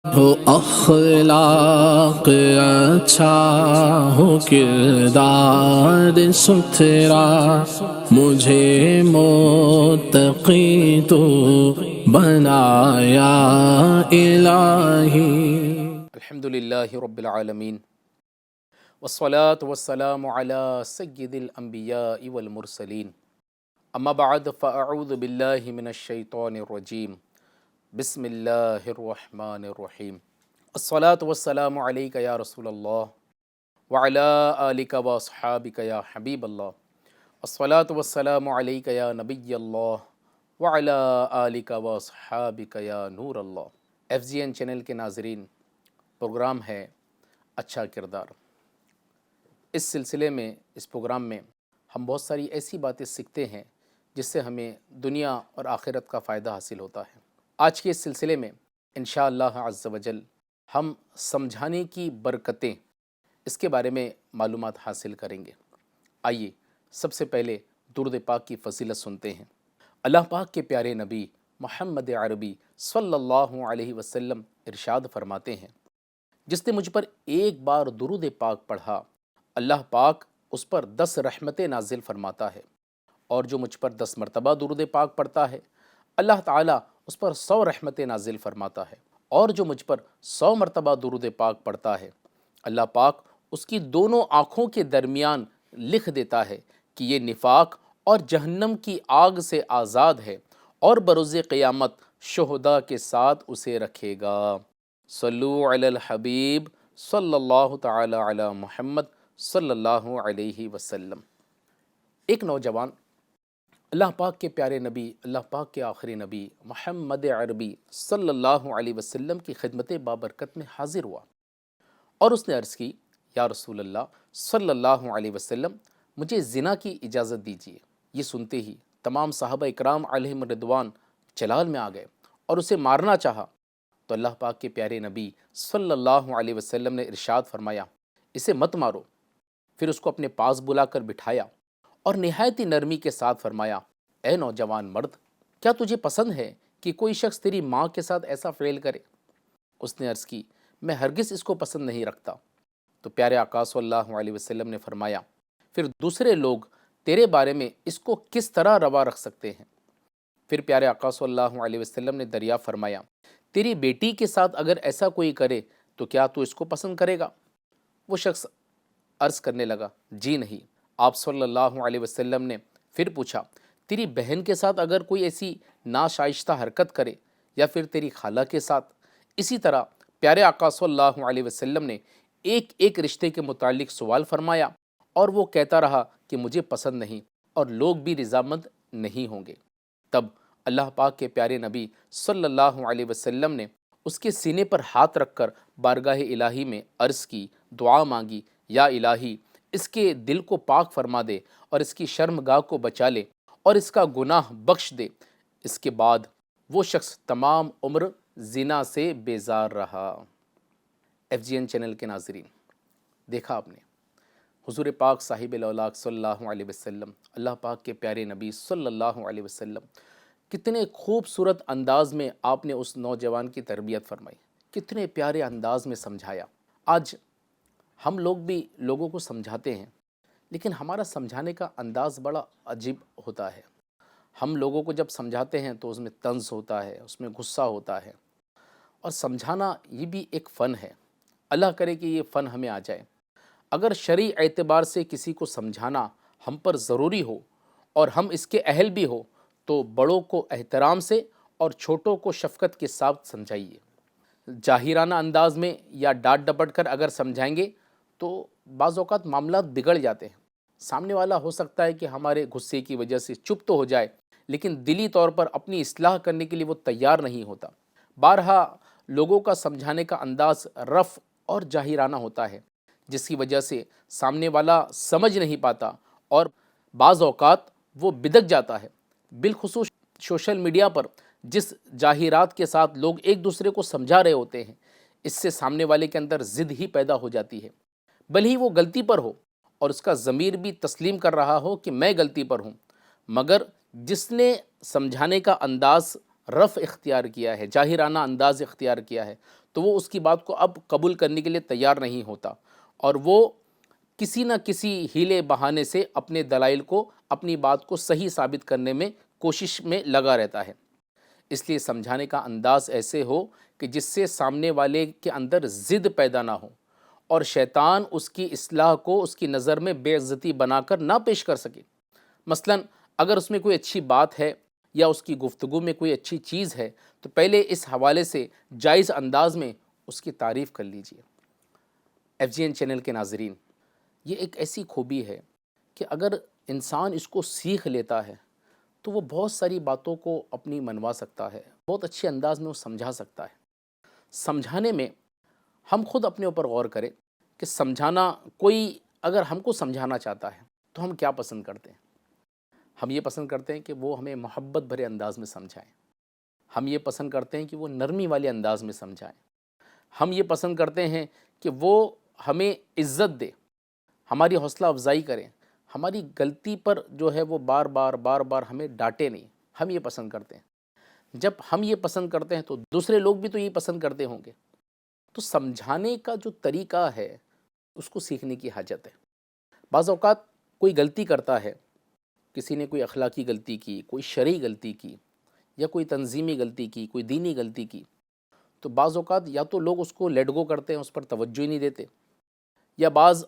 ہو اخلاق اچھا، ہو کردار ستھرا، مجھے متقی تو بنایا الہی۔ الحمد للہ رب العالمین، والصلاة والسلام علی سید الانبیاء والمرسلین، اما بعد فاعوذ باللہ من الشیطان الرجیم، بسم اللہ الرحمن الرحیم۔ الصلاة والسلام علیک یا رسول اللہ وعلی آلک واصحابک یا حبیب اللہ، الصلاة والسلام علیک یا نبی اللہ وعلی آلک واصحابک یا نور اللہ۔ ایف جی این چینل کے ناظرین، پروگرام ہے اچھا کردار۔ اس سلسلے میں، اس پروگرام میں ہم بہت ساری ایسی باتیں سیکھتے ہیں جس سے ہمیں دنیا اور آخرت کا فائدہ حاصل ہوتا ہے۔ آج کے اس سلسلے میں انشاءاللہ عز و جل ہم سمجھانے کی برکتیں، اس کے بارے میں معلومات حاصل کریں گے۔ آئیے سب سے پہلے درود پاک کی فضیلت سنتے ہیں۔ اللہ پاک کے پیارے نبی محمد عربی صلی اللہ علیہ وسلم ارشاد فرماتے ہیں، جس نے مجھ پر ایک بار درود پاک پڑھا، اللہ پاک اس پر 10 رحمتیں نازل فرماتا ہے، اور جو مجھ پر 10 مرتبہ درود پاک پڑھتا ہے، اللہ تعالیٰ اس پر 100 رحمتیں نازل فرماتا ہے، اور جو مجھ پر 100 مرتبہ درود پاک پڑھتا ہے، اللہ پاک اس کی دونوں آنکھوں کے درمیان لکھ دیتا ہے کہ یہ نفاق اور جہنم کی آگ سے آزاد ہے، اور بروز قیامت شہداء کے ساتھ اسے رکھے گا۔ صلو علی الحبیب صلی اللہ تعالی علی محمد صلی اللہ علیہ وسلم۔ ایک نوجوان اللہ پاک کے پیارے نبی، اللہ پاک کے آخری نبی محمد عربی صلی اللہ علیہ وسلم کی خدمت بابرکت میں حاضر ہوا، اور اس نے عرض کی، یا رسول اللہ صلی اللہ علیہ وسلم، مجھے زنا کی اجازت دیجیے۔ یہ سنتے ہی تمام صحابہ اکرام علیہم رضوان جلال میں آ گئے اور اسے مارنا چاہا، تو اللہ پاک کے پیارے نبی صلی اللہ علیہ وسلم نے ارشاد فرمایا، اسے مت مارو۔ پھر اس کو اپنے پاس بلا کر بٹھایا اور نہایت ہی نرمی کے ساتھ فرمایا، اے نوجوان مرد، کیا تجھے پسند ہے کہ کوئی شخص تیری ماں کے ساتھ ایسا فعل کرے؟ اس نے عرض کی، میں ہرگز اس کو پسند نہیں رکھتا۔ تو پیارے آقا صلی اللہ علیہ وسلم نے فرمایا، پھر دوسرے لوگ تیرے بارے میں اس کو کس طرح روا رکھ سکتے ہیں؟ پھر پیارے آقا صلی اللہ علیہ وسلم نے دریافت فرمایا، تیری بیٹی کے ساتھ اگر ایسا کوئی کرے تو کیا تو اس کو پسند کرے گا؟ وہ شخص عرض کرنے لگا، جی نہیں۔ آپ صلی اللہ علیہ وسلم نے پھر پوچھا، تیری بہن کے ساتھ اگر کوئی ایسی ناشائستہ حرکت کرے، یا پھر تیری خالہ کے ساتھ؟ اسی طرح پیارے آقا صلی اللہ علیہ وسلم نے ایک ایک رشتے کے متعلق سوال فرمایا، اور وہ کہتا رہا کہ مجھے پسند نہیں، اور لوگ بھی رضامند نہیں ہوں گے۔ تب اللہ پاک کے پیارے نبی صلی اللہ علیہ وسلم نے اس کے سینے پر ہاتھ رکھ کر بارگاہ الہی میں عرض کی، دعا مانگی، یا الہی اس کے دل کو پاک فرما دے، اور اس کی شرمگاہ کو بچا لے، اور اس کا گناہ بخش دے۔ اس کے بعد وہ شخص تمام عمر زنا سے بیزار رہا۔ ایف جی این چینل کے ناظرین، دیکھا آپ نے، حضور پاک صاحب الاولاق صلی اللہ علیہ وسلم، اللہ پاک کے پیارے نبی صلی اللہ علیہ وسلم، کتنے خوبصورت انداز میں آپ نے اس نوجوان کی تربیت فرمائی، کتنے پیارے انداز میں سمجھایا۔ آج ہم لوگ بھی لوگوں کو سمجھاتے ہیں، لیکن ہمارا سمجھانے کا انداز بڑا عجیب ہوتا ہے۔ ہم لوگوں کو جب سمجھاتے ہیں تو اس میں طنز ہوتا ہے، اس میں غصہ ہوتا ہے، اور سمجھانا یہ بھی ایک فن ہے۔ اللہ کرے کہ یہ فن ہمیں آ جائے۔ اگر شرعی اعتبار سے کسی کو سمجھانا ہم پر ضروری ہو اور ہم اس کے اہل بھی ہو، تو بڑوں کو احترام سے اور چھوٹوں کو شفقت کے ساتھ سمجھائیے۔ جاہرانہ انداز میں یا ڈانٹ ڈپٹ کر اگر سمجھائیں گے تو بعض اوقات معاملات بگڑ جاتے ہیں۔ سامنے والا ہو سکتا ہے کہ ہمارے غصے کی وجہ سے چپ تو ہو جائے، لیکن دلی طور پر اپنی اصلاح کرنے کے لیے وہ تیار نہیں ہوتا۔ بارہا لوگوں کا سمجھانے کا انداز رف اور جاہرانہ ہوتا ہے، جس کی وجہ سے سامنے والا سمجھ نہیں پاتا، اور بعض اوقات وہ بدک جاتا ہے۔ بالخصوص سوشل میڈیا پر جس جاہرات کے ساتھ لوگ ایک دوسرے کو سمجھا رہے ہوتے ہیں، اس سے سامنے والے کے اندر ضد ہی پیدا ہو جاتی ہے، بھلے ہی وہ غلطی پر ہو اور اس کا ضمیر بھی تسلیم کر رہا ہو کہ میں غلطی پر ہوں، مگر جس نے سمجھانے کا انداز رف اختیار کیا ہے، جاہرانہ انداز اختیار کیا ہے، تو وہ اس کی بات کو اب قبول کرنے کے لیے تیار نہیں ہوتا، اور وہ کسی نہ کسی ہیلے بہانے سے اپنے دلائل کو، اپنی بات کو صحیح ثابت کرنے میں کوشش میں لگا رہتا ہے۔ اس لیے سمجھانے کا انداز ایسے ہو کہ جس سے سامنے والے کے اندر ضد پیدا نہ ہو، اور شیطان اس کی اصلاح کو اس کی نظر میں بے عزتی بنا کر نہ پیش کر سکے۔ مثلاً اگر اس میں کوئی اچھی بات ہے یا اس کی گفتگو میں کوئی اچھی چیز ہے، تو پہلے اس حوالے سے جائز انداز میں اس کی تعریف کر لیجئے۔ ایف جی این چینل کے ناظرین، یہ ایک ایسی خوبی ہے کہ اگر انسان اس کو سیکھ لیتا ہے تو وہ بہت ساری باتوں کو اپنی منوا سکتا ہے، بہت اچھے انداز میں وہ سمجھا سکتا ہے۔ سمجھانے میں ہم خود اپنے اوپر غور کریں کہ سمجھانا، کوئی اگر ہم کو سمجھانا چاہتا ہے تو ہم کیا پسند کرتے ہیں؟ ہم یہ پسند کرتے ہیں کہ وہ ہمیں محبت بھرے انداز میں سمجھائیں، ہم یہ پسند کرتے ہیں کہ وہ نرمی والے انداز میں سمجھائیں، ہم یہ پسند کرتے ہیں کہ وہ ہمیں عزت دے، ہماری حوصلہ افزائی کریں، ہماری غلطی پر جو ہے وہ بار بار ہمیں ڈانٹے نہیں، ہم یہ پسند کرتے ہیں۔ جب ہم یہ پسند کرتے ہیں تو دوسرے لوگ بھی تو یہ پسند کرتے ہوں گے۔ تو سمجھانے کا جو طریقہ ہے اس کو سیکھنے کی حاجت ہے۔ بعض اوقات کوئی غلطی کرتا ہے، کسی نے کوئی اخلاقی غلطی کی، کوئی شرعی غلطی کی، یا کوئی تنظیمی غلطی کی، کوئی دینی غلطی کی، تو بعض اوقات یا تو لوگ اس کو لیٹ گو کرتے ہیں، اس پر توجہ ہی نہیں دیتے، یا بعض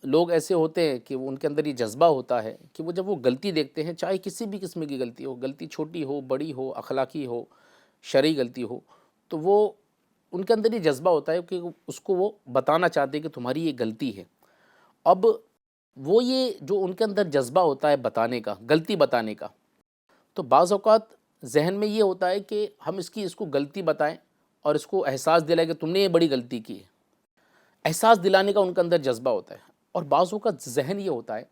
لوگ ایسے ہوتے ہیں کہ وہ ان کے اندر یہ جذبہ ہوتا ہے کہ وہ جب وہ غلطی دیکھتے ہیں، چاہے کسی بھی قسم کی غلطی ہو، غلطی چھوٹی ہو، بڑی ہو، اخلاقی ہو، شرعی غلطی ہو، تو وہ ان کے اندر یہ جذبہ ہوتا ہے کہ اس کو وہ بتانا چاہتے ہیں کہ تمہاری یہ غلطی ہے۔ اب وہ یہ جو ان کے اندر جذبہ ہوتا ہے بتانے کا، غلطی بتانے کا، تو بعض اوقات ذہن میں یہ ہوتا ہے کہ ہم اس کو غلطی بتائیں اور اس کو احساس دلائیں کہ تم نے یہ بڑی غلطی کی ہے۔ احساس دلانے کا ان کے اندر جذبہ ہوتا ہے، اور بعض اوقات ذہن یہ ہوتا ہے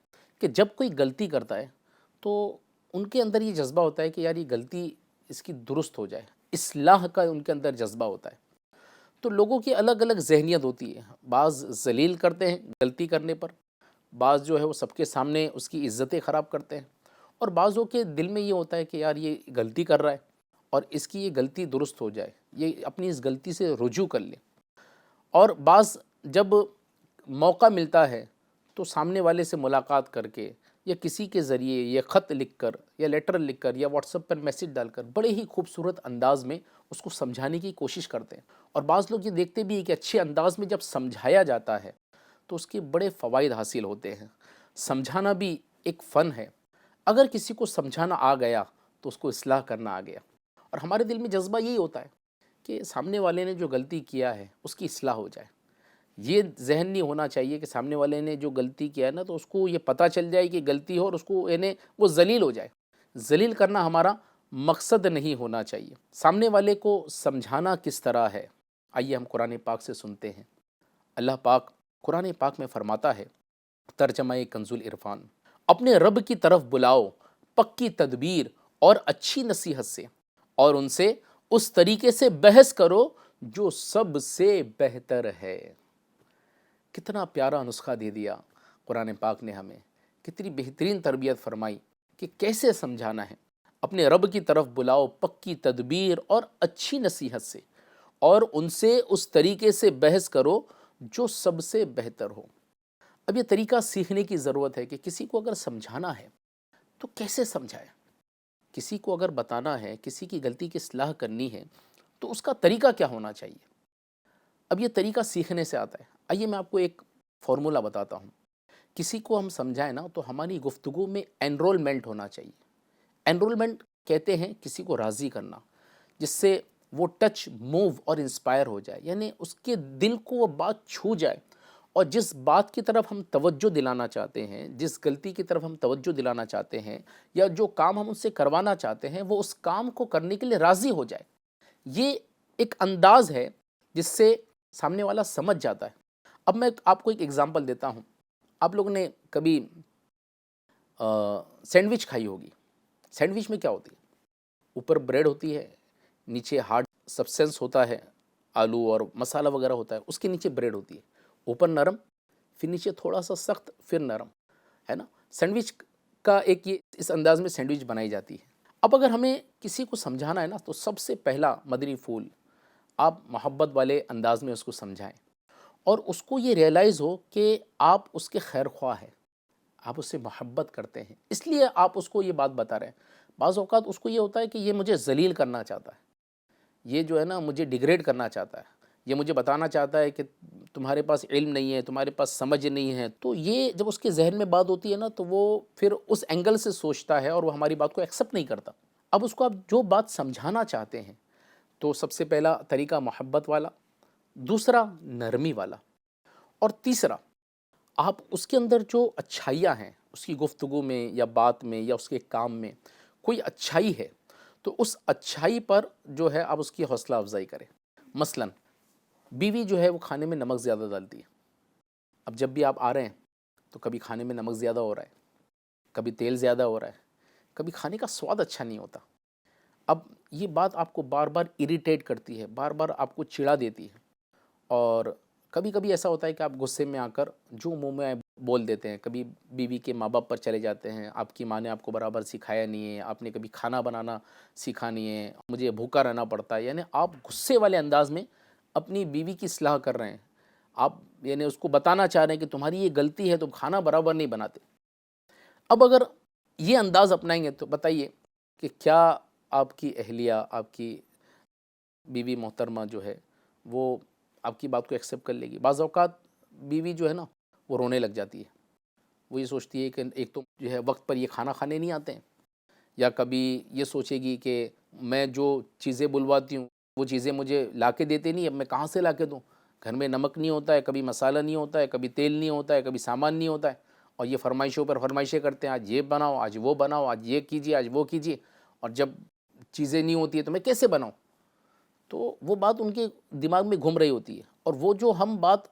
کہ جب کوئی غلطی کرتا ہے تو ان کے اندر یہ جذبہ ہوتا ہے کہ یار یہ غلطی اس کی درست ہو جائے، اصلاح کا ان کے اندر جذبہ ہوتا ہے۔ تو لوگوں کی الگ الگ ذہنیت ہوتی ہے، بعض ذلیل کرتے ہیں غلطی کرنے پر، بعض جو ہے وہ سب کے سامنے اس کی عزتیں خراب کرتے ہیں، اور بعضوں کے دل میں یہ ہوتا ہے کہ یار یہ غلطی کر رہا ہے اور اس کی یہ غلطی درست ہو جائے، یہ اپنی اس غلطی سے رجوع کر لے۔ اور بعض جب موقع ملتا ہے تو سامنے والے سے ملاقات کر کے، یا کسی کے ذریعے، یا خط لکھ کر، یا لیٹر لکھ کر، یا واٹس ایپ پر میسیج ڈال کر بڑے ہی خوبصورت انداز میں اس کو سمجھانے کی کوشش کرتے ہیں۔ اور بعض لوگ یہ دیکھتے بھی ہیں کہ اچھے انداز میں جب سمجھایا جاتا ہے تو اس کے بڑے فوائد حاصل ہوتے ہیں۔ سمجھانا بھی ایک فن ہے، اگر کسی کو سمجھانا آ گیا تو اس کو اصلاح کرنا آ گیا، اور ہمارے دل میں جذبہ یہی ہوتا ہے کہ سامنے والے نے جو غلطی کیا ہے اس کی اصلاح ہو جائے۔ یہ ذہن نہیں ہونا چاہیے کہ سامنے والے نے جو غلطی کیا ہے نا تو اس کو یہ پتہ چل جائے کہ غلطی ہو اور اس کو یعنی وہ ذلیل ہو جائے۔ ذلیل کرنا ہمارا مقصد نہیں ہونا چاہیے۔ سامنے والے کو سمجھانا کس طرح ہے، آئیے ہم قرآن پاک سے سنتے ہیں۔ اللہ پاک قرآن پاک میں فرماتا ہے، ترجمہ کنز العرفان، اپنے رب کی طرف بلاؤ پکی تدبیر اور اچھی نصیحت سے، اور ان سے اس طریقے سے بحث کرو جو سب سے بہتر ہے۔ کتنا پیارا نسخہ دے دیا قرآن پاک نے ہمیں، کتنی بہترین تربیت فرمائی کہ کیسے سمجھانا ہے۔ اپنے رب کی طرف بلاؤ پکی تدبیر اور اچھی نصیحت سے، اور ان سے اس طریقے سے بحث کرو جو سب سے بہتر ہو۔ اب یہ طریقہ سیکھنے کی ضرورت ہے کہ کسی کو اگر سمجھانا ہے تو کیسے سمجھائے، کسی کو اگر بتانا ہے، کسی کی غلطی کی اصلاح کرنی ہے تو اس کا طریقہ کیا ہونا چاہیے۔ اب یہ طریقہ سیکھنے سے آتا ہے۔ آئیے میں آپ کو ایک فارمولہ بتاتا ہوں۔ کسی کو ہم سمجھائیں نا تو ہماری گفتگو میں انرولمنٹ ہونا چاہیے۔ انرولمنٹ کہتے ہیں کسی کو راضی کرنا، جس سے وہ ٹچ، موو اور انسپائر ہو جائے، یعنی اس کے دل کو وہ بات چھو جائے، اور جس بات کی طرف ہم توجہ دلانا چاہتے ہیں، جس غلطی کی طرف ہم توجہ دلانا چاہتے ہیں، یا جو کام ہم ان سے کروانا چاہتے ہیں، وہ اس کام کو کرنے کے لیے راضی ہو جائے۔ یہ ایک انداز ہے جس سے سامنے والا سمجھ جاتا ہے۔ اب میں آپ کو ایک ایگزامپل دیتا ہوں۔ آپ لوگوں نے کبھی سینڈوچ کھائی ہوگی۔ سینڈوچ میں کیا ہوتی ہے؟ اوپر بریڈ ہوتی ہے، نیچے ہارڈ سبسٹینس ہوتا ہے، آلو اور مسالہ وغیرہ ہوتا ہے، اس کے نیچے بریڈ ہوتی ہے، اوپر نرم، پھر نیچے تھوڑا سا سخت، پھر نرم، ہے نا۔ سینڈوچ کا ایک یہ اس انداز میں سینڈوچ بنائی جاتی ہے۔ اب اگر ہمیں کسی کو سمجھانا ہے نا تو سب سے پہلا مدنی پھول آپ محبت والے انداز میں اس کو سمجھائیں اور اس کو یہ ریئلائز ہو کہ آپ اس کے خیر خواہ ہیں، آپ اس سے محبت کرتے ہیں، اس لیے آپ اس کو یہ بات بتا رہے ہیں۔ بعض اوقات اس کو یہ ہوتا ہے کہ یہ مجھے ذلیل کرنا چاہتا ہے، یہ جو ہے نا مجھے ڈیگریڈ کرنا چاہتا ہے، یہ مجھے بتانا چاہتا ہے کہ تمہارے پاس علم نہیں ہے، تمہارے پاس سمجھ نہیں ہے۔ تو یہ جب اس کے ذہن میں بات ہوتی ہے نا تو وہ پھر اس اینگل سے سوچتا ہے اور وہ ہماری بات کو ایکسیپٹ نہیں کرتا۔ اب اس کو آپ جو بات سمجھانا چاہتے ہیں تو سب سے پہلا طریقہ محبت والا، دوسرا نرمی والا، اور تیسرا آپ اس کے اندر جو اچھائیاں ہیں، اس کی گفتگو میں یا بات میں یا اس کے کام میں کوئی اچھائی ہے تو اس اچھائی پر جو ہے آپ اس کی حوصلہ افزائی کریں۔ مثلا بیوی جو ہے وہ کھانے میں نمک زیادہ ڈالتی ہے، اب جب بھی آپ آ رہے ہیں تو کبھی کھانے میں نمک زیادہ ہو رہا ہے، کبھی تیل زیادہ ہو رہا ہے، کبھی کھانے کا سواد اچھا نہیں ہوتا۔ اب یہ بات آپ کو بار بار اریٹیٹ کرتی ہے، بار بار آپ کو چڑا دیتی ہے، اور کبھی کبھی ایسا ہوتا ہے کہ آپ غصے میں آ کر جو منہ میں آئے بول دیتے ہیں۔ کبھی بیوی کے ماں باپ پر چلے جاتے ہیں، آپ کی ماں نے آپ کو برابر سکھایا نہیں ہے، آپ نے کبھی کھانا بنانا سیکھا نہیں ہے، مجھے بھوکا رہنا پڑتا ہے، یعنی آپ غصے والے انداز میں اپنی بیوی کی اصلاح کر رہے ہیں۔ آپ یعنی اس کو بتانا چاہ رہے ہیں کہ تمہاری یہ غلطی ہے، تم کھانا برابر نہیں بناتے۔ اب اگر یہ انداز اپنائیں گے تو بتائیے کہ کیا آپ کی اہلیہ، آپ کی بیوی محترمہ جو ہے وہ آپ کی بات کو ایکسیپٹ کر لے گی؟ بعض اوقات بیوی جو ہے نا وہ رونے لگ جاتی ہے، وہ یہ سوچتی ہے کہ ایک تو جو ہے وقت پر یہ کھانا کھانے نہیں آتے ہیں، یا کبھی یہ سوچے گی کہ میں جو چیزیں بلواتی ہوں وہ چیزیں مجھے لا کے دیتے نہیں، اب میں کہاں سے لا کے دوں؟ گھر میں نمک نہیں ہوتا ہے، کبھی مسالہ نہیں ہوتا ہے، کبھی تیل نہیں ہوتا ہے، کبھی سامان نہیں ہوتا ہے، اور یہ فرمائشوں پر فرمائشیں کرتے ہیں، آج یہ بناؤ، آج وہ بناؤ، آج یہ کیجیے، آج وہ کیجیے، اور جب چیزیں نہیں ہوتی ہیں تو میں کیسے بناؤں؟ تو وہ بات ان کے دماغ میں گھوم رہی ہوتی ہے، اور وہ جو ہم بات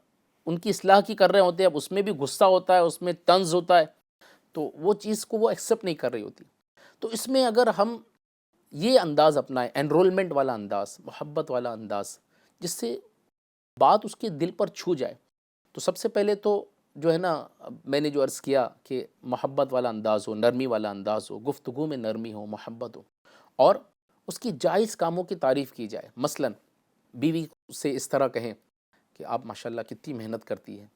ان کی اصلاح کی کر رہے ہوتے ہیں، اب اس میں بھی غصہ ہوتا ہے، اس میں طنز ہوتا ہے، تو وہ چیز کو وہ ایکسیپٹ نہیں کر رہی ہوتی۔ تو اس میں اگر ہم یہ انداز اپنائیں، انرولمنٹ والا انداز، محبت والا انداز، جس سے بات اس کے دل پر چھو جائے، تو سب سے پہلے تو جو ہے نا میں نے جو عرض کیا کہ محبت والا انداز ہو، نرمی والا انداز ہو، گفتگو میں نرمی ہو، محبت ہو، اور اس کی جائز کاموں کی تعریف کی جائے۔ مثلا بیوی سے اس طرح کہیں کہ آپ ماشاءاللہ کتنی محنت کرتی ہیں،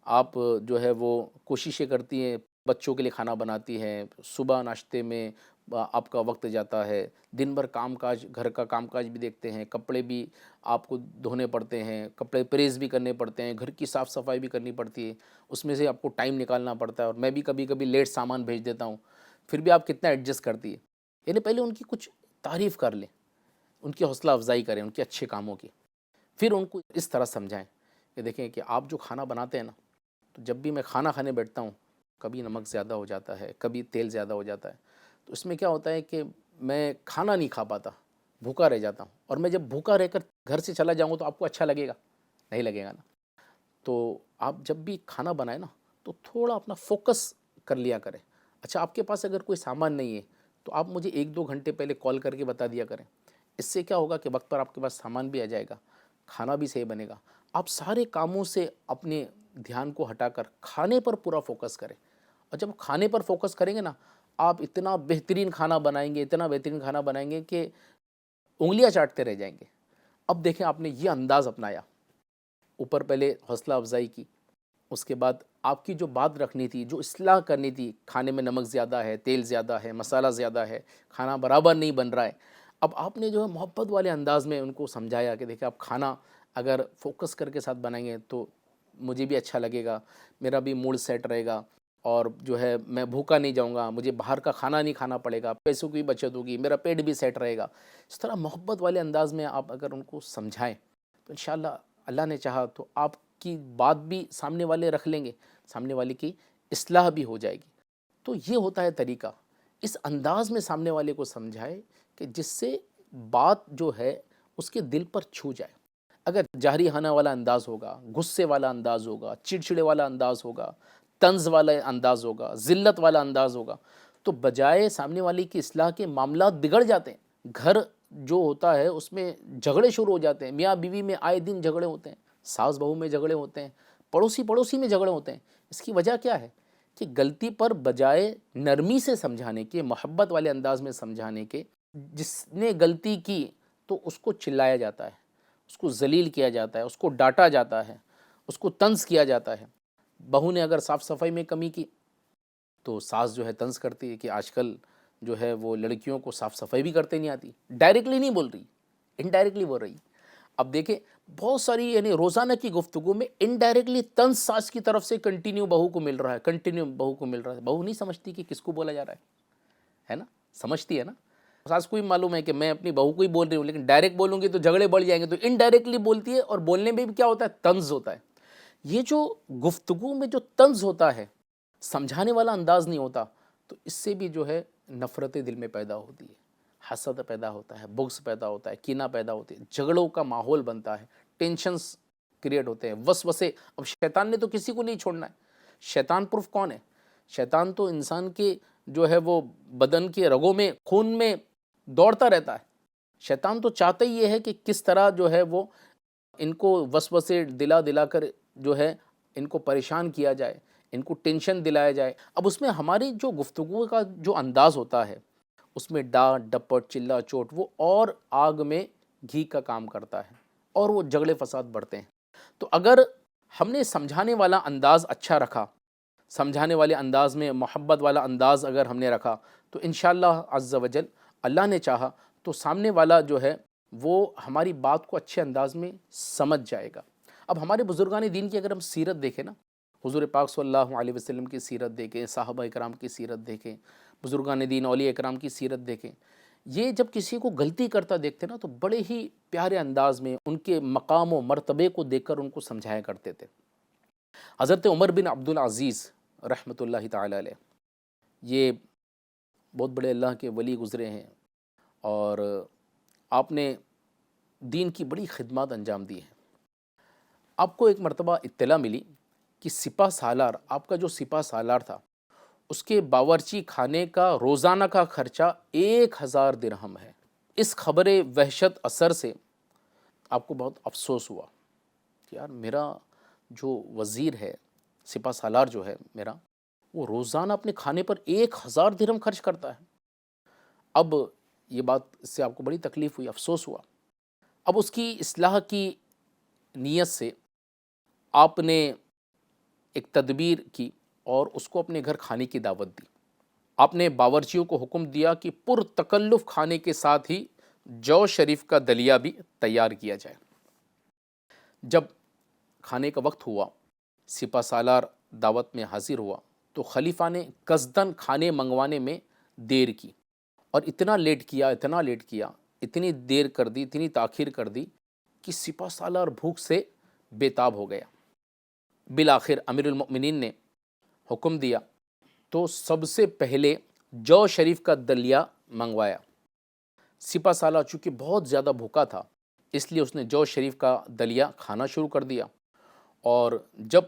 آپ جو ہے وہ کوششیں کرتی ہیں، بچوں کے لیے کھانا بناتی ہیں، صبح ناشتے میں آپ کا وقت جاتا ہے، دن بھر کام کاج، گھر کا کام کاج بھی دیکھتے ہیں، کپڑے بھی آپ کو دھونے پڑتے ہیں، کپڑے پریس بھی کرنے پڑتے ہیں، گھر کی صاف صفائی بھی کرنی پڑتی ہے، اس میں سے آپ کو ٹائم نکالنا پڑتا ہے، اور میں بھی کبھی کبھی لیٹ سامان بھیج دیتا ہوں، پھر بھی آپ کتنا ایڈجسٹ کرتی ہے۔ یعنی پہلے ان کی کچھ تعریف کر لیں، ان کی حوصلہ افزائی کریں ان کے اچھے کاموں کی، پھر ان کو اس طرح سمجھائیں کہ دیکھیں کہ آپ جو کھانا بناتے ہیں نا، تو جب بھی میں کھانا کھانے بیٹھتا ہوں کبھی نمک زیادہ ہو جاتا ہے، کبھی تیل زیادہ ہو جاتا ہے، تو اس میں کیا ہوتا ہے کہ میں کھانا نہیں کھا پاتا، بھوکا رہ جاتا ہوں، اور میں جب بھوکا رہ کر گھر سے چلا جاؤں گا تو آپ کو اچھا لگے گا؟ نہیں لگے گا نا۔ تو آپ جب بھی کھانا بنائیں نا تو تھوڑا اپنا فوکس کر لیا کریں۔ اچھا آپ کے پاس اگر کوئی سامان نہیں ہے تو آپ مجھے 1-2 گھنٹے پہلے کال کر کے بتا دیا کریں، اس سے کیا ہوگا کہ وقت پر آپ کے پاس سامان بھی آ جائے گا، کھانا بھی صحیح بنے گا۔ آپ سارے کاموں سے اپنے دھیان کو ہٹا کر کھانے پر پورا فوکس کریں، اور جب کھانے پر فوکس کریں گے نا آپ اتنا بہترین کھانا بنائیں گے، اتنا بہترین کھانا بنائیں گے کہ انگلیاں چاٹتے رہ جائیں گے۔ اب دیکھیں آپ نے یہ انداز اپنایا، اوپر پہلے حوصلہ افزائی کی، اس کے بعد آپ کی جو بات رکھنی تھی، جو اصلاح کرنی تھی، کھانے میں نمک زیادہ ہے، تیل زیادہ ہے، مسالہ زیادہ ہے، کھانا برابر نہیں بن رہا ہے، اب آپ نے جو ہے محبت والے انداز میں ان کو سمجھایا کہ دیکھیں آپ کھانا اگر فوکس کر کے ساتھ بنائیں گے تو مجھے بھی اچھا لگے گا، میرا بھی موڈ سیٹ رہے گا، اور جو ہے میں بھوکا نہیں جاؤں گا، مجھے باہر کا کھانا نہیں کھانا پڑے گا، پیسوں کی بچت ہوگی، میرا پیٹ بھی سیٹ رہے گا۔ اس طرح محبت والے انداز میں آپ اگر ان کو سمجھائیں تو انشاءاللہ اللہ نے چاہا تو آپ کی بات بھی سامنے والے رکھ لیں گے، سامنے والے کی اصلاح بھی ہو جائے گی۔ تو یہ ہوتا ہے طریقہ، اس انداز میں سامنے والے کو سمجھائے کہ جس سے بات جو ہے اس کے دل پر چھو جائے۔ اگر جاہری خانہ والا انداز ہوگا، غصے والا انداز ہوگا، چڑچڑے والا انداز ہوگا، طنز والا انداز ہوگا، ذلت والا انداز ہوگا، تو بجائے سامنے والے کی اصلاح کے معاملات بگڑ جاتے ہیں۔ گھر جو ہوتا ہے اس میں جھگڑے شروع ہو جاتے ہیں، میاں بیوی میں آئے دن جھگڑے ہوتے ہیں، ساس بہو میں جھگڑے ہوتے ہیں، پڑوسی میں جھگڑے ہوتے ہیں۔ اس کی وجہ کیا ہے کہ غلطی پر بجائے نرمی سے سمجھانے کے، محبت والے انداز میں سمجھانے کے، جس نے غلطی کی تو اس کو چلایا جاتا ہے، اس کو ذلیل کیا جاتا ہے، اس کو ڈانٹا جاتا ہے، اس کو طنز کیا جاتا ہے۔ بہو نے اگر صاف صفائی میں کمی کی تو ساس جو ہے طنز کرتی ہے کہ آج کل جو ہے وہ لڑکیوں کو صاف صفائی بھی کرتے نہیں آتی۔ ڈائریکٹلی نہیں بول رہی، انڈائریکٹلی بول رہی۔ اب دیکھیں بہت ساری یعنی روزانہ کی گفتگو میں انڈائریکٹلی طنز ساس کی طرف سے کنٹینیو بہو کو مل رہا ہے، کنٹینیو بہو کو مل رہا ہے۔ بہو نہیں سمجھتی کہ کس کو بولا جا رہا ہے نا، سمجھتی ہے نا۔ ساس کو بھی معلوم ہے کہ میں اپنی بہو کو ہی بول رہی ہوں، لیکن ڈائریکٹ بولوں گی تو جھگڑے بڑھ جائیں گے، تو انڈائریکٹلی بولتی ہے، اور بولنے میں بھی کیا ہوتا ہے، طنز ہوتا ہے۔ یہ جو گفتگو میں جو طنز ہوتا ہے، سمجھانے والا انداز نہیں ہوتا، تو اس سے بھی جو ہے نفرت دل میں پیدا ہوتی ہے، حسد پیدا ہوتا ہے، بغض پیدا ہوتا ہے، کینہ پیدا ہوتی ہے، جھگڑوں کا ماحول بنتا ہے، ٹینشنز کریٹ ہوتے ہیں، وسوسے۔ اب شیطان نے تو کسی کو نہیں چھوڑنا ہے۔ شیطان پروف کون ہے؟ شیطان تو انسان کے جو ہے وہ بدن کے رگوں میں، خون میں دوڑتا رہتا ہے۔ شیطان تو چاہتا ہی یہ ہے کہ کس طرح جو ہے وہ ان کو وسوسے دلا دلا کر جو ہے ان کو پریشان کیا جائے، ان کو ٹینشن دلایا جائے۔ اب اس میں ہماری جو گفتگو کا جو انداز ہوتا ہے، اس میں ڈانٹ ڈپٹ چلا چوٹ وہ اور آگ میں گھی کا کام کرتا ہے، اور وہ جھگڑے فساد بڑھتے ہیں۔ تو اگر ہم نے سمجھانے والا انداز اچھا رکھا، سمجھانے والے انداز میں محبت والا انداز اگر ہم نے رکھا، تو انشاءاللہ عز و جل اللہ نے چاہا تو سامنے والا جو ہے وہ ہماری بات کو اچھے انداز میں سمجھ جائے گا۔ اب ہمارے بزرگان دین کی اگر ہم سیرت دیکھیں نا، حضور پاک صلی اللہ علیہ وسلم کی سیرت دیکھیں، صحابہ اکرام کی سیرت دیکھیں، بزرگان دین اولیاء اکرام کی سیرت دیکھیں، یہ جب کسی کو غلطی کرتا دیکھتے نا تو بڑے ہی پیارے انداز میں ان کے مقام و مرتبے کو دیکھ کر ان کو سمجھایا کرتے تھے۔ حضرت عمر بن عبد العزیز رحمۃ اللہ تعالی علیہ، یہ بہت بڑے اللہ کے ولی گزرے ہیں، اور آپ نے دین کی بڑی خدمات انجام دی ہیں۔ آپ کو ایک مرتبہ اطلاع ملی کہ سپہ سالار، آپ کا جو سپہ سالار تھا، اس کے باورچی خانے کا روزانہ کا خرچہ 1000 درہم ہے۔ اس خبر وحشت اثر سے آپ کو بہت افسوس ہوا کہ یار میرا جو وزیر ہے، سپہ سالار جو ہے میرا، وہ روزانہ اپنے کھانے پر 1000 درہم خرچ کرتا ہے۔ اب یہ بات سے آپ کو بڑی تکلیف ہوئی، افسوس ہوا۔ اب اس کی اصلاح کی نیت سے آپ نے ایک تدبیر کی اور اس کو اپنے گھر کھانے کی دعوت دی۔ آپ نے باورچیوں کو حکم دیا کہ پر تکلف کھانے کے ساتھ ہی جو شریف کا دلیا بھی تیار کیا جائے۔ جب کھانے کا وقت ہوا، سپہ سالار دعوت میں حاضر ہوا، تو خلیفہ نے قصداً کھانے منگوانے میں دیر کی، اور اتنا لیٹ کیا، اتنی دیر کر دی، اتنی تاخیر کر دی کہ سپہ سالار بھوک سے بے تاب ہو گیا۔ بالآخر امیر المؤمنین نے حکم دیا تو سب سے پہلے جو شریف کا دلیا منگوایا۔ سپہ سالار چونکہ بہت زیادہ بھوکا تھا، اس لیے اس نے جو شریف کا دلیا کھانا شروع کر دیا، اور جب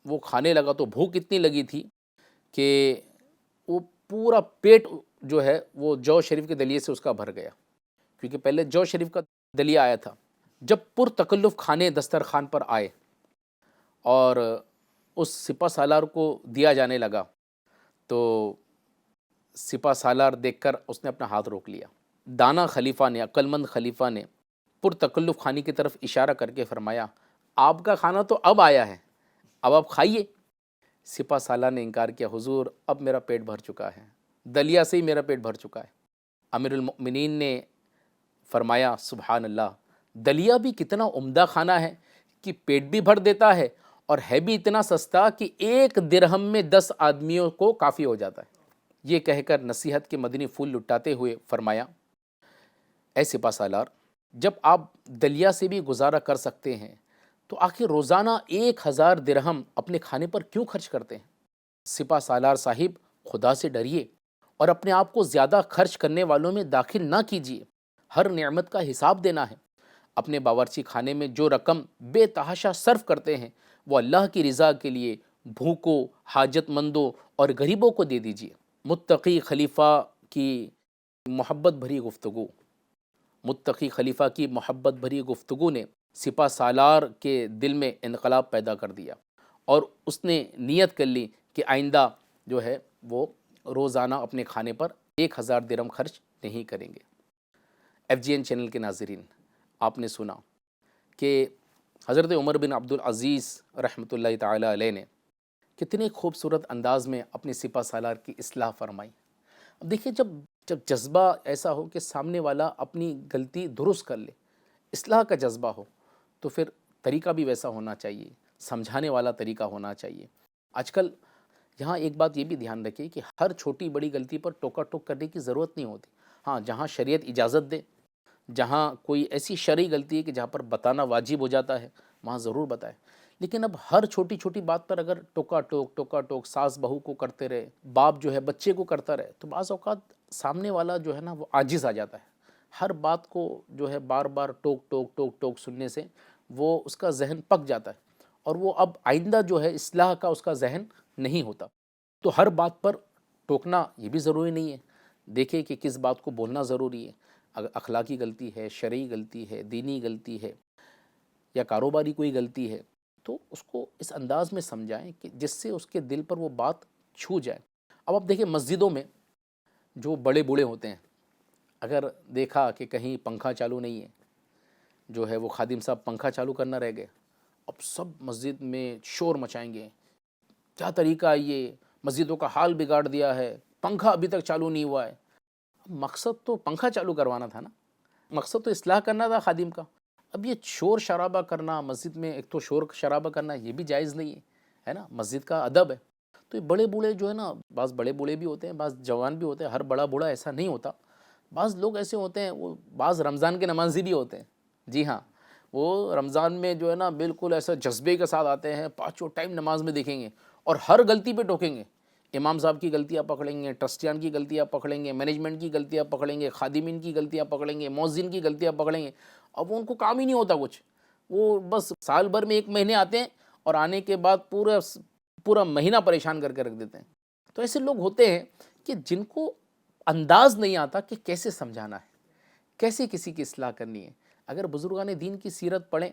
وہ کھانے لگا تو بھوک اتنی لگی تھی کہ وہ پورا پیٹ جو ہے وہ جو شریف کے دلیے سے اس کا بھر گیا، کیونکہ پہلے جو شریف کا دلیا آیا تھا۔ جب پر تکلف کھانے دسترخوان پر آئے اور اس سپہ سالار کو دیا جانے لگا، تو سپہ سالار دیکھ کر اس نے اپنا ہاتھ روک لیا۔ دانا خلیفہ نے، عقل مند خلیفہ نے پر تکلف کھانے کی طرف اشارہ کر کے فرمایا، آپ کا کھانا تو اب آیا ہے، اب آپ کھائیے۔ سپہ سالار نے انکار کیا، حضور اب میرا پیٹ بھر چکا ہے، دلیا سے ہی میرا پیٹ بھر چکا ہے۔ امیر المؤمنین نے فرمایا، سبحان اللہ، دلیا بھی کتنا عمدہ کھانا ہے کہ پیٹ بھی بھر دیتا ہے، اور ہے بھی اتنا سستا کہ 1 درہم میں 10 آدمیوں کو کافی ہو جاتا ہے۔ یہ کہہ کر نصیحت کے مدنی پھول لٹاتے ہوئے فرمایا، اے سپہ سالار، جب آپ دلیا سے بھی گزارا کر سکتے ہیں تو آخر روزانہ 1000 درہم اپنے کھانے پر کیوں خرچ کرتے ہیں؟ سپہ سالار صاحب، خدا سے ڈریے اور اپنے آپ کو زیادہ خرچ کرنے والوں میں داخل نہ کیجیے۔ ہر نعمت کا حساب دینا ہے۔ اپنے باورچی خانے میں جو رقم بے تحاشا صرف کرتے ہیں، وہ اللہ کی رضا کے لیے بھوکوں، حاجت مندوں اور غریبوں کو دے دیجیے۔ متقی خلیفہ کی محبت بھری گفتگو، متقی خلیفہ کی محبت بھری گفتگو نے سپہ سالار کے دل میں انقلاب پیدا کر دیا، اور اس نے نیت کر لی کہ آئندہ جو ہے وہ روزانہ اپنے کھانے پر 1000 درہم خرچ نہیں کریں گے۔ FGN چینل کے ناظرین، آپ نے سنا کہ حضرت عمر بن عبدالعزیز رحمۃ اللہ تعالی علیہ نے کتنے خوبصورت انداز میں اپنی سپہ سالار کی اصلاح فرمائی۔ اب دیکھیے، جب جذبہ ایسا ہو کہ سامنے والا اپنی غلطی درست کر لے، اصلاح کا جذبہ ہو، تو پھر طریقہ بھی ویسا ہونا چاہیے، سمجھانے والا طریقہ ہونا چاہیے۔ آج کل یہاں ایک بات یہ بھی دھیان رکھیے کہ ہر چھوٹی بڑی غلطی پر ٹوکا ٹوک کرنے کی ضرورت نہیں ہوتی۔ ہاں، جہاں شریعت اجازت دے، جہاں کوئی ایسی شرعی غلطی ہے کہ جہاں پر بتانا واجب ہو جاتا ہے، وہاں ضرور بتائے۔ لیکن اب ہر چھوٹی چھوٹی بات پر اگر ٹوکا ٹوک ساس بہو کو کرتے رہے، باپ جو ہے بچے کو کرتا رہے، تو بعض اوقات سامنے والا جو ہے نا وہ عاجز آ جاتا ہے۔ ہر بات کو جو ہے بار بار ٹوک سننے سے وہ اس کا ذہن پک جاتا ہے، اور وہ اب آئندہ جو ہے اصلاح کا اس کا ذہن نہیں ہوتا۔ تو ہر بات پر ٹوکنا یہ بھی ضروری نہیں ہے۔ دیکھیں کہ کس بات کو بولنا ضروری ہے۔ اگر اخلاقی غلطی ہے، شرعی غلطی ہے، دینی غلطی ہے، یا کاروباری کوئی غلطی ہے، تو اس کو اس انداز میں سمجھائیں کہ جس سے اس کے دل پر وہ بات چھو جائے۔ اب آپ دیکھیں، مسجدوں میں جو بڑے بوڑھے ہوتے ہیں، اگر دیکھا کہ کہیں پنکھا چالو نہیں ہے، جو ہے وہ خادم صاحب پنکھا چالو کرنا رہ گئے، اب سب مسجد میں شور مچائیں گے، کیا طریقہ ہے یہ، مسجدوں کا حال بگاڑ دیا ہے، پنکھا ابھی تک چالو نہیں ہوا ہے۔ مقصد تو پنکھا چالو کروانا تھا نا، مقصد تو اصلاح کرنا تھا خادم کا۔ اب یہ شور شرابہ کرنا مسجد میں، ایک تو شور شرابہ کرنا یہ بھی جائز نہیں ہے نا، مسجد کا ادب ہے۔ تو یہ بڑے بوڑھے جو ہے نا، بعض بڑے بوڑھے بھی ہوتے ہیں، بعض جوان بھی ہوتے ہیں، ہر بڑا بوڑھا ایسا نہیں ہوتا۔ بعض لوگ ایسے ہوتے ہیں، وہ بعض رمضان کے نمازی بھی ہوتے ہیں، جی ہاں، وہ رمضان میں جو ہے نا بالکل ایسا جذبے کے ساتھ آتے ہیں، پانچوں ٹائم نماز میں دیکھیں گے اور ہر غلطی پہ ٹوکیں گے۔ امام صاحب کی غلطیاں پکڑیں گے، ٹرسٹیان کی غلطیاں پکڑیں گے، مینجمنٹ کی غلطیاں پکڑیں گے، خادمین کی غلطیاں پکڑیں گے، مؤذن کی غلطیاں پکڑیں گے۔ اب ان کو کام ہی نہیں ہوتا کچھ، وہ بس سال بھر میں ایک مہینے آتے ہیں اور آنے کے بعد پورا مہینہ پریشان کر کے رکھ دیتے ہیں۔ تو ایسے لوگ ہوتے ہیں کہ جن کو انداز نہیں آتا کہ کیسے سمجھانا ہے، کیسے کسی کی اصلاح کرنی ہے۔ اگر بزرگان دین کی سیرت پڑھیں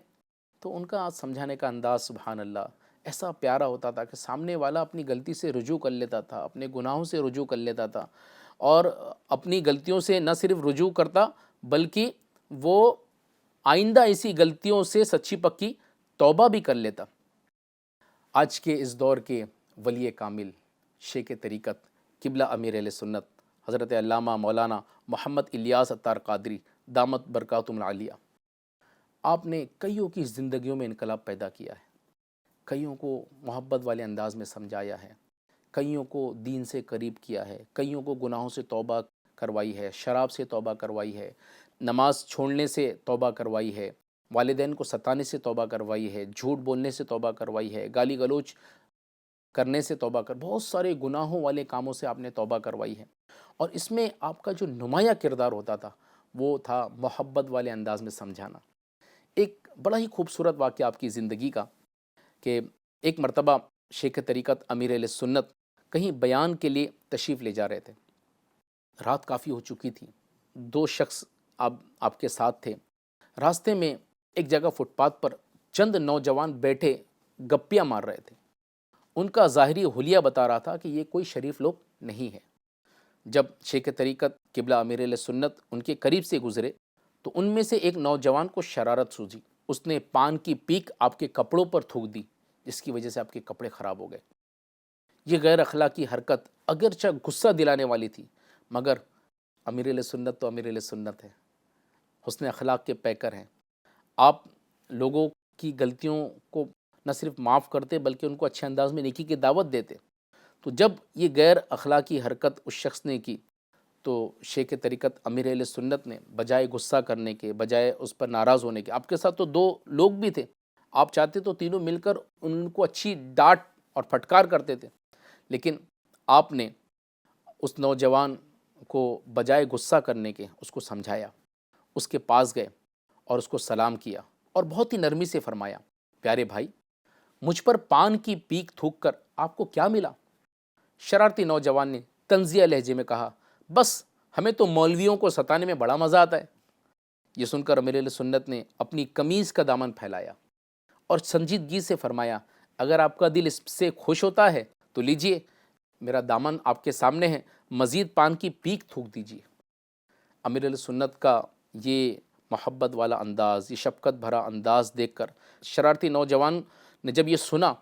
تو ان کا سمجھانے کا انداز سبحان اللہ ایسا پیارا ہوتا تھا کہ سامنے والا اپنی غلطی سے رجوع کر لیتا تھا، اپنے گناہوں سے رجوع کر لیتا تھا، اور اپنی غلطیوں سے نہ صرف رجوع کرتا بلکہ وہ آئندہ ایسی غلطیوں سے سچی پکی توبہ بھی کر لیتا۔ آج کے اس دور کے ولی کامل، شیخ طریقت، قبلہ امیر اہل سنت، حضرت علامہ مولانا محمد الیاس عطار قادری دامت برکاتہم العالیہ، آپ نے کئیوں کی زندگیوں میں انقلاب پیدا کیا ہے، کئیوں کو محبت والے انداز میں سمجھایا ہے، کئیوں کو دین سے قریب کیا ہے، کئیوں کو گناہوں سے توبہ کروائی ہے، شراب سے توبہ کروائی ہے، نماز چھوڑنے سے توبہ کروائی ہے، والدین کو ستانے سے توبہ کروائی ہے، جھوٹ بولنے سے توبہ کروائی ہے، گالی گلوچ کرنے سے توبہ بہت سارے گناہوں والے کاموں سے آپ نے توبہ کروائی ہے۔ اور اس میں آپ کا جو نمایاں کردار ہوتا تھا وہ تھا محبت والے انداز میں سمجھانا۔ ایک بڑا ہی خوبصورت واقعہ آپ کی زندگی کا کہ ایک مرتبہ شیخ طریقت امیر اہل سنت کہیں بیان کے لیے تشریف لے جا رہے تھے، رات کافی ہو چکی تھی، 2 شخص آپ کے ساتھ تھے۔ راستے میں ایک جگہ فٹ پاتھ پر چند نوجوان بیٹھے گپیاں مار رہے تھے۔ ان کا ظاہری حلیہ بتا رہا تھا کہ یہ کوئی شریف لوگ نہیں ہے۔ جب شیخ طریقت قبلہ امیر اہل سنت ان کے قریب سے گزرے تو ان میں سے ایک نوجوان کو شرارت سوزی، اس نے پان کی پیک آپ کے کپڑوں پر تھوک دی، جس کی وجہ سے آپ کے کپڑے خراب ہو گئے۔ یہ غیر اخلاقی حرکت اگرچہ غصہ دلانے والی تھی، مگر امیر اہل سنت تو امیر اہل سنت ہے، حسن اخلاق کے پیکر ہیں۔ آپ لوگوں کی غلطیوں کو نہ صرف معاف کرتے بلکہ ان کو اچھے انداز میں نیکی کی دعوت دیتے۔ تو جب یہ غیر اخلاقی حرکت اس شخص نے کی تو شیخ طریقت امیر اہل سنت نے بجائے غصہ کرنے کے، بجائے اس پر ناراض ہونے کے، آپ کے ساتھ تو 2 لوگ بھی تھے، آپ چاہتے تو تینوں مل کر ان کو اچھی ڈانٹ اور پھٹکار کرتے تھے، لیکن آپ نے اس نوجوان کو بجائے غصہ کرنے کے اس کو سمجھایا، اس کے پاس گئے اور اس کو سلام کیا اور بہت ہی نرمی سے فرمایا، پیارے بھائی، مجھ پر پان کی پیک تھوک کر آپ کو کیا ملا؟ شرارتی نوجوان نے طنزیہ لہجے میں کہا، بس ہمیں تو مولویوں کو ستانے میں بڑا مزہ آتا ہے۔ یہ سن کر امیر اہل سنت نے اپنی قمیض کا دامن پھیلایا اور سنجیدگی سے فرمایا، اگر آپ کا دل اس سے خوش ہوتا ہے تو لیجئے، میرا دامن آپ کے سامنے ہے، مزید پان کی پیک تھوک دیجئے۔ امیر اہل سنت کا یہ محبت والا انداز، یہ شفقت بھرا انداز دیکھ کر شرارتی نوجوان نے جب یہ سنا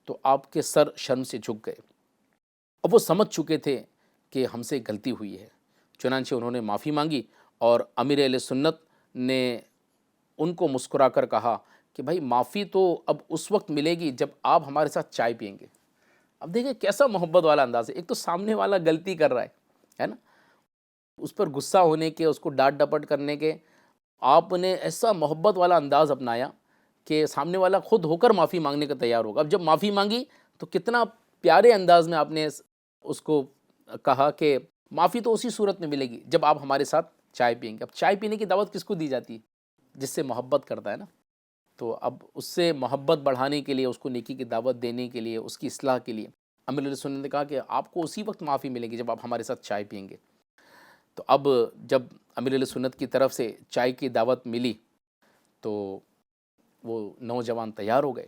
تو آپ کے سر شرم سے جھک گئے۔ اب وہ سمجھ چکے تھے کہ ہم سے غلطی ہوئی ہے، چنانچہ انہوں نے معافی مانگی، اور امیر اہل سنت نے ان کو مسکرا کر کہا کہ بھائی معافی تو اب اس وقت ملے گی جب آپ ہمارے ساتھ چائے پئیں گے۔ اب دیکھیں کیسا محبت والا انداز ہے، ایک تو سامنے والا غلطی کر رہا ہے نا، اس پر غصہ ہونے کے، اس کو ڈانٹ ڈپٹ کرنے کے، آپ نے ایسا محبت والا انداز اپنایا کہ سامنے والا خود ہو کر معافی مانگنے کا تیار ہوگا۔ اب جب معافی مانگی تو کتنا پیارے انداز میں آپ نے اس کو کہا کہ معافی تو اسی صورت میں ملے گی جب آپ ہمارے ساتھ چائے پئیں گے۔ اب چائے پینے کی دعوت کس کو دی جاتی ہے؟ جس سے محبت کرتا ہے نا۔ تو اب اس سے محبت بڑھانے کے لیے، اس کو نیکی کی دعوت دینے کے لیے، اس کی اصلاح کے لیے امیر علیہ سنت نے کہا کہ آپ کو اسی وقت معافی ملے گی جب آپ ہمارے ساتھ چائے پئیں گے۔ تو اب جب امیر علیہ سنت کی طرف سے چائے کی دعوت ملی تو وہ نوجوان تیار ہو گئے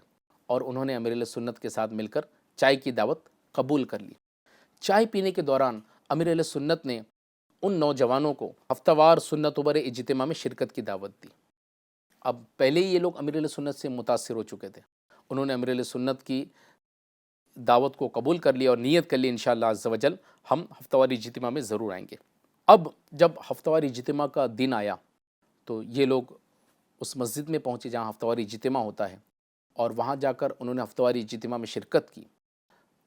اور انہوں نے امیر علیہ سنت کے ساتھ مل کر چائے کی دعوت قبول کر لی۔ چائے پینے کے دوران امیر علیہ سنت نے ان نوجوانوں کو ہفتہ وار سنت بر اجتماع میں شرکت کی دعوت دی۔ اب پہلے ہی یہ لوگ امیر علیہ سنت سے متاثر ہو چکے تھے، انہوں نے امیر علیہ سنت کی دعوت کو قبول کر لیا اور نیت کر لی انشاءاللہ عز و جل ہم ہفتہ وار اجتماع میں ضرور آئیں گے۔ اب جب ہفتہ وار اجتماع کا دن آیا تو یہ لوگ اس مسجد میں پہنچے جہاں ہفتہ وار اجتماع ہوتا ہے، اور وہاں جا کر انہوں نے ہفتہ وار اجتماع میں شرکت کی۔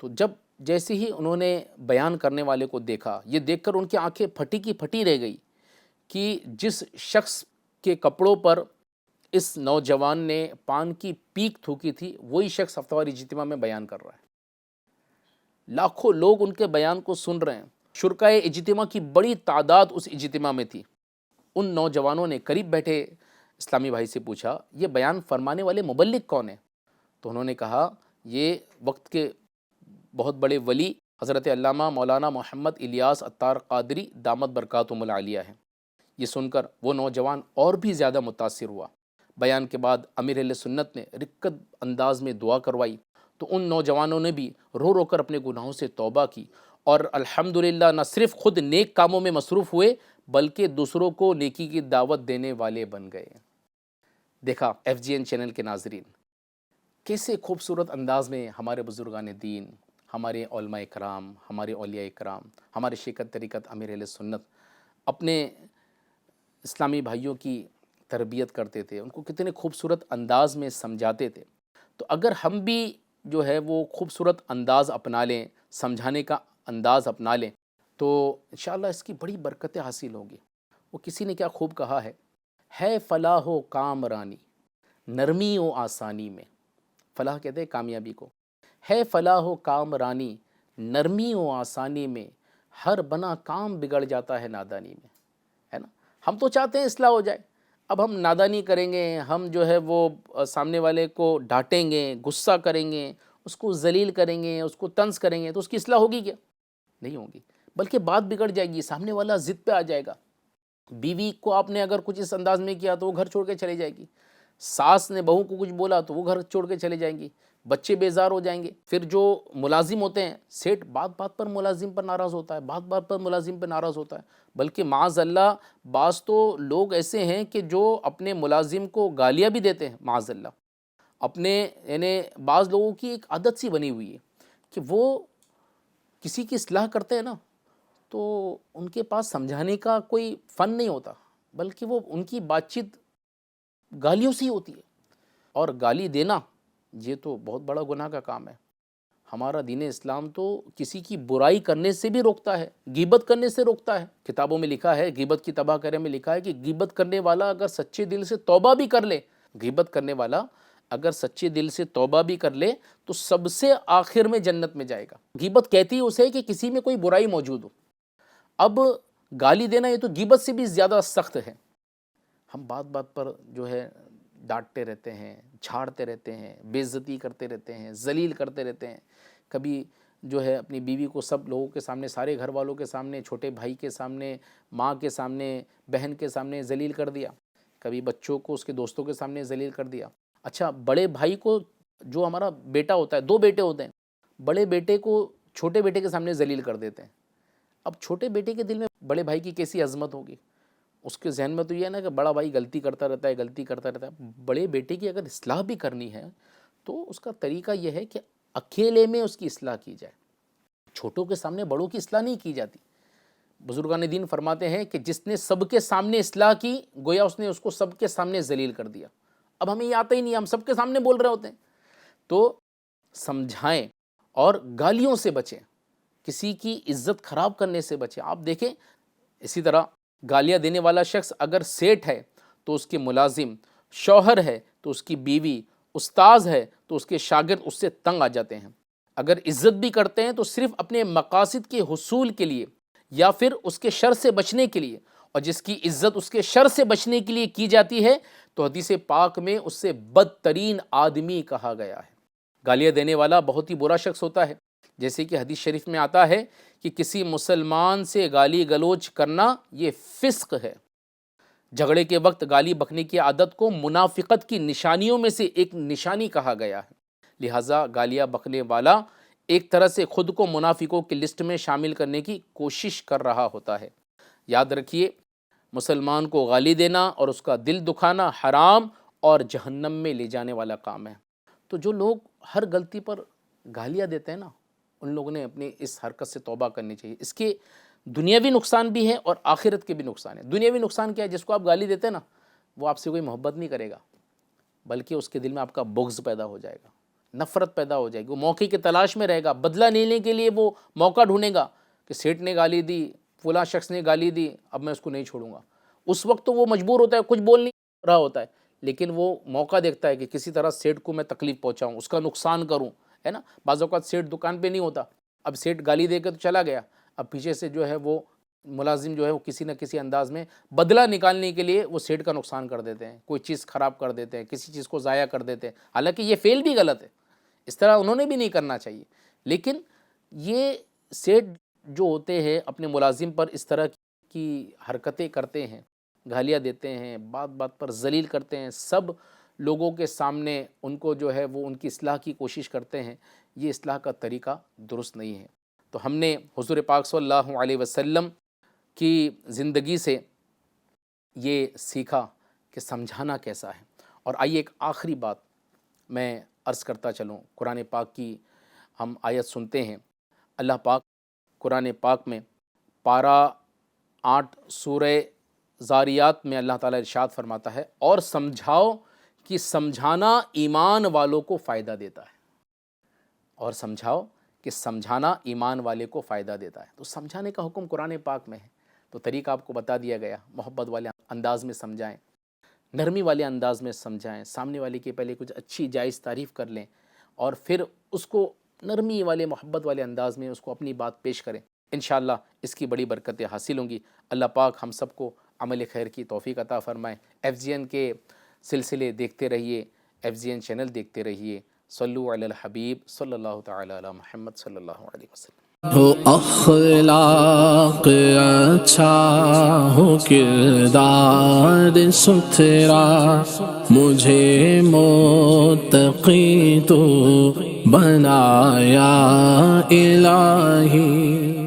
تو جیسے ہی انہوں نے بیان کرنے والے کو دیکھا، یہ دیکھ کر ان کی آنکھیں پھٹی کی پھٹی رہ گئی کہ جس شخص کے کپڑوں پر اس نوجوان نے پان کی پیک تھوکی تھی وہی شخص ہفتہ وار اجتماع میں بیان کر رہا ہے۔ لاکھوں لوگ ان کے بیان کو سن رہے ہیں، شرکائے اجتماع کی بڑی تعداد اس اجتماع میں تھی۔ ان نوجوانوں نے قریب بیٹھے اسلامی بھائی سے پوچھا یہ بیان فرمانے والے مبلغ کون ہیں؟ تو انہوں نے کہا یہ وقت کے بہت بڑے ولی حضرت علامہ مولانا محمد الیاس عطار قادری دامت برکاتہم العالیہ ہیں۔ یہ سن کر وہ نوجوان اور بھی زیادہ متاثر ہوا۔ بیان کے بعد امیر اہل سنت نے رقت انداز میں دعا کروائی تو ان نوجوانوں نے بھی رو رو کر اپنے گناہوں سے توبہ کی، اور الحمدللہ نہ صرف خود نیک کاموں میں مصروف ہوئے بلکہ دوسروں کو نیکی کی دعوت دینے والے بن گئے۔ دیکھا FGN چینل کے ناظرین کیسے خوبصورت انداز میں ہمارے بزرگان دین، ہمارے علماء کرام، ہمارے اولیاء کرام، ہمارے شیخ طریقت امیر اہل سنت اپنے اسلامی بھائیوں کی تربیت کرتے تھے، ان کو کتنے خوبصورت انداز میں سمجھاتے تھے۔ تو اگر ہم بھی جو ہے وہ خوبصورت انداز اپنا لیں، سمجھانے کا انداز اپنا لیں تو انشاءاللہ اس کی بڑی برکتیں حاصل ہوں گی۔ وہ کسی نے کیا خوب کہا ہے فلاح و کامرانی نرمی و آسانی میں۔ فلاح کہتے ہیں کامیابی کو، ہے فلاح و کامرانی نرمی و آسانی میں، ہر بنا کام بگڑ جاتا ہے نادانی میں، ہے نا۔ ہم تو چاہتے ہیں اصلاح ہو جائے، اب ہم نادانی کریں گے، ہم جو ہے وہ سامنے والے کو ڈانٹیں گے، غصہ کریں گے، اس کو ذلیل کریں گے، اس کو طنز کریں گے تو اس کی اصلاح ہوگی کیا؟ نہیں ہوگی، بلکہ بات بگڑ جائے گی، سامنے والا ضد پہ آ جائے گا۔ بیوی کو آپ نے اگر کچھ اس انداز میں کیا تو وہ گھر چھوڑ کے چلے جائے گی، ساس نے بہو کو کچھ بولا تو وہ گھر چھوڑ کے چلے جائیں گی، بچے بیزار ہو جائیں گے۔ پھر جو ملازم ہوتے ہیں، سیٹ بات بات پر ملازم پر ناراض ہوتا ہے، بات بات پر ملازم پر ناراض ہوتا ہے، بلکہ معاذ اللہ بعض تو لوگ ایسے ہیں کہ جو اپنے ملازم کو گالیاں بھی دیتے ہیں، معاذ اللہ۔ اپنے یعنی بعض لوگوں کی ایک عادت سی بنی ہوئی ہے کہ وہ کسی کی اصلاح کرتے ہیں نا تو ان کے پاس سمجھانے کا کوئی فن نہیں ہوتا، بلکہ وہ ان کی بات چیت گالیوں سے ہی ہوتی ہے، اور گالی دینا یہ تو بہت بڑا گناہ کا کام ہے۔ ہمارا دین اسلام تو کسی کی برائی کرنے سے بھی روکتا ہے، غیبت کرنے سے روکتا ہے۔ کتابوں میں لکھا ہے، غیبت کی تباہ کرنے میں لکھا ہے کہ غیبت کرنے والا اگر سچے دل سے توبہ بھی کر لے، غیبت کرنے والا اگر سچے دل سے توبہ بھی کر لے تو سب سے آخر میں جنت میں جائے گا۔ غیبت کہتی ہے اسے کہ کسی میں کوئی برائی موجود ہو۔ اب گالی دینا یہ تو غیبت سے بھی زیادہ سخت ہے۔ ہم بات بات پر جو ہے ڈانٹتے رہتے ہیں، جھاڑتے رہتے ہیں، بے عزتی کرتے رہتے ہیں، ذلیل کرتے رہتے ہیں۔ کبھی جو ہے اپنی بیوی کو سب لوگوں کے سامنے، سارے گھر والوں کے سامنے، چھوٹے بھائی کے سامنے، ماں کے سامنے، بہن کے سامنے ذلیل کر دیا، کبھی بچوں کو اس کے دوستوں کے سامنے ذلیل کر دیا۔ اچھا بڑے بھائی کو، جو ہمارا بیٹا ہوتا ہے، 2 بیٹے ہوتے ہیں، بڑے بیٹے کو چھوٹے بیٹے کے سامنے ذلیل کر دیتے ہیں۔ اب چھوٹے بیٹے کے دل میں بڑے بھائی کی کیسی عظمت ہوگی، اس کے ذہن میں تو یہ ہے نا کہ بڑا بھائی غلطی کرتا رہتا ہے. بڑے بیٹے کی اگر اصلاح بھی کرنی ہے تو اس کا طریقہ یہ ہے کہ اکیلے میں اس کی اصلاح کی جائے. چھوٹوں کے سامنے بڑوں کی اصلاح نہیں کی جاتی. بزرگان دین فرماتے ہیں کہ جس نے سب کے سامنے اصلاح کی گویا اس نے اس کو سب کے سامنے ذلیل کر دیا. اب ہمیں یہ آتا ہی نہیں, ہم سب کے سامنے بول رہے ہوتے ہیں. تو سمجھائیں اور گالیوں سے بچیں, کسی کی عزت خراب کرنے سے بچیں. آپ دیکھیں اسی طرح گالیاں دینے والا شخص اگر سیٹ ہے تو اس کے ملازم, شوہر ہے تو اس کی بیوی, استاذ ہے تو اس کے شاگرد اس سے تنگ آ جاتے ہیں. اگر عزت بھی کرتے ہیں تو صرف اپنے مقاصد کے حصول کے لیے یا پھر اس کے شر سے بچنے کے لیے, اور جس کی عزت اس کے شر سے بچنے کے لیے کی جاتی ہے تو حدیث پاک میں اس سے بدترین آدمی کہا گیا ہے. گالیاں دینے والا بہت ہی برا شخص ہوتا ہے, جیسے کہ حدیث شریف میں آتا ہے کہ کسی مسلمان سے گالی گلوچ کرنا یہ فسق ہے. جھگڑے کے وقت گالی بکنے کی عادت کو منافقت کی نشانیوں میں سے ایک نشانی کہا گیا ہے. لہٰذا گالیاں بکنے والا ایک طرح سے خود کو منافقوں کی لسٹ میں شامل کرنے کی کوشش کر رہا ہوتا ہے. یاد رکھیے, مسلمان کو گالی دینا اور اس کا دل دکھانا حرام اور جہنم میں لے جانے والا کام ہے. تو جو لوگ ہر غلطی پر گالیاں دیتے ہیں نا, ان لوگوں نے اپنی اس حرکت سے توبہ کرنی چاہیے. اس کے دنیاوی نقصان بھی ہے اور آخرت کے بھی نقصان ہے. دنیاوی نقصان کیا ہے؟ جس کو آپ گالی دیتے ہیں نا وہ آپ سے کوئی محبت نہیں کرے گا, بلکہ اس کے دل میں آپ کا بغض پیدا ہو جائے گا, نفرت پیدا ہو جائے گی. وہ موقع کی تلاش میں رہے گا, بدلہ لینے کے لیے وہ موقع ڈھونڈے گا کہ سیٹھ نے گالی دی, فلاں شخص نے گالی دی, اب میں اس کو نہیں چھوڑوں گا. اس وقت تو وہ مجبور ہوتا ہے, کچھ بول نہیں رہا ہوتا ہے, لیکن وہ موقع دیکھتا ہے کہ کسی طرح سیٹھ کو میں تکلیف پہنچاؤں, اس کا نقصان کروں, ہے نا. بعض اوقات سیٹھ دکان پہ نہیں ہوتا, اب سیٹھ گالی دے کے تو چلا گیا, اب پیچھے سے جو ہے وہ ملازم جو ہے وہ کسی نہ کسی انداز میں بدلہ نکالنے کے لیے وہ سیٹھ کا نقصان کر دیتے ہیں, کوئی چیز خراب کر دیتے ہیں, کسی چیز کو ضائع کر دیتے ہیں. حالانکہ یہ فعل بھی غلط ہے, اس طرح انہوں نے بھی نہیں کرنا چاہیے. لیکن یہ سیٹھ جو ہوتے ہیں اپنے ملازم پر اس طرح کی حرکتیں کرتے ہیں, گالیاں دیتے ہیں, بات بات پر ذلیل کرتے ہیں, سب لوگوں کے سامنے ان کو جو ہے وہ ان کی اصلاح کی کوشش کرتے ہیں. یہ اصلاح کا طریقہ درست نہیں ہے. تو ہم نے حضور پاک صلی اللہ علیہ وسلم کی زندگی سے یہ سیکھا کہ سمجھانا کیسا ہے. اور آئیے ایک آخری بات میں عرض کرتا چلوں. قرآن پاک کی ہم آیت سنتے ہیں. اللہ پاک قرآن پاک میں پارہ 8 سورہ زاریات میں اللہ تعالیٰ ارشاد فرماتا ہے, اور سمجھاؤ کہ سمجھانا ایمان والوں کو فائدہ دیتا ہے. اور سمجھاؤ کہ سمجھانا ایمان والے کو فائدہ دیتا ہے. تو سمجھانے کا حکم قرآن پاک میں ہے. تو طریقہ آپ کو بتا دیا گیا, محبت والے انداز میں سمجھائیں, نرمی والے انداز میں سمجھائیں, سامنے والے کے پہلے کچھ اچھی جائز تعریف کر لیں اور پھر اس کو نرمی والے محبت والے انداز میں اس کو اپنی بات پیش کریں. انشاءاللہ اس کی بڑی برکتیں حاصل ہوں گی. اللہ پاک ہم سب کو عمل خیر کی توفیق عطا فرمائے. FGN کے سلسلے دیکھتے رہیے, FGN چینل دیکھتے رہیے. صلو علی الحبیب صلی اللہ تعالی علی محمد صلی اللہ علیہ وسلم. ہو اخلاق اچھا, ہو کردار ستھرا, مجھے متقی تو بنایا الہی.